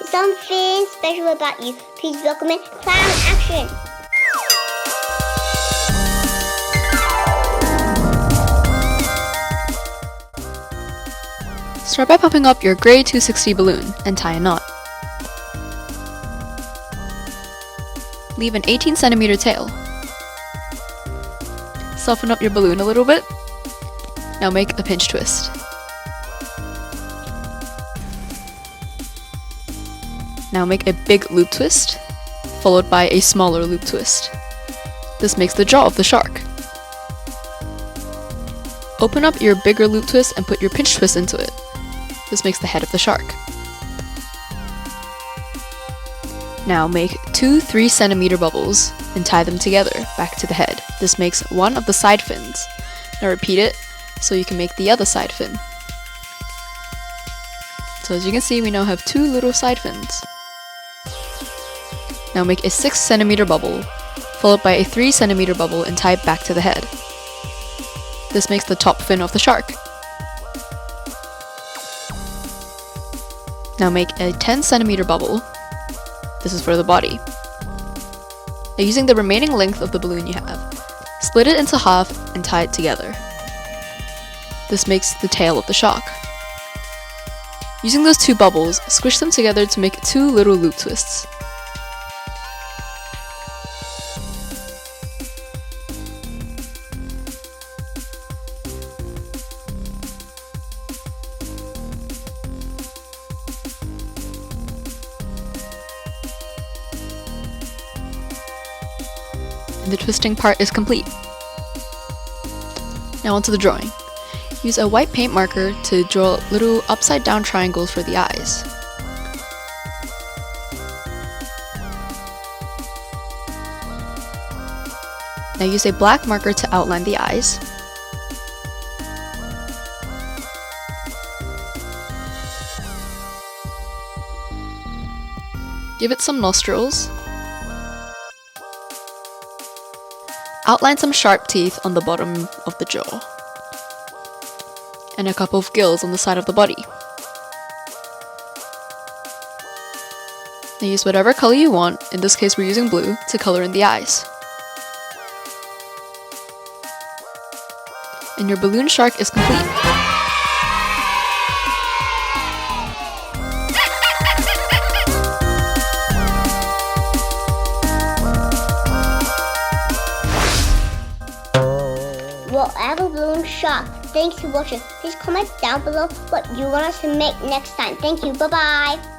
something special about you. Please welcome in Clown Action. Start by popping up your gray 260 balloon and tie a knot. Leave an 18 centimeter tail. Soften up your balloon a little bit. Now make a pinch twist. Now make a big loop twist, followed by a smaller loop twist. This makes the jaw of the shark. Open up your bigger loop twist and put your pinch twist into it. This makes the head of the shark. Now make 2 3 centimeter bubbles and tie them together back to the head. This makes one of the side fins. Now repeat it so you can make the other side fin. So as you can see, we now have 2 little side fins. Now make a 6 centimeter bubble, followed by a 3 centimeter bubble and tie it back to the head. This makes the top fin of the shark. Now make a 10 centimeter bubble. This is for the body. Now using the remaining length of the balloon you have, split it into half and tie it together. This makes the tail of the shark. Using those 2 bubbles, squish them together to make 2 little loop twists. And the twisting part is complete. Now onto the drawing. Use a white paint marker to draw little upside down triangles for the eyes. Now use a black marker to outline the eyes. Give it some nostrils. Outline some sharp teeth on the bottom of the jaw. And a couple of gills on the side of the body. Now use whatever color you want, in this case we're using blue, to color in the eyes. And your balloon shark is complete. Whatever balloon shark. Thanks for watching. Please comment down below what you want us to make next time. Thank you. Bye-bye.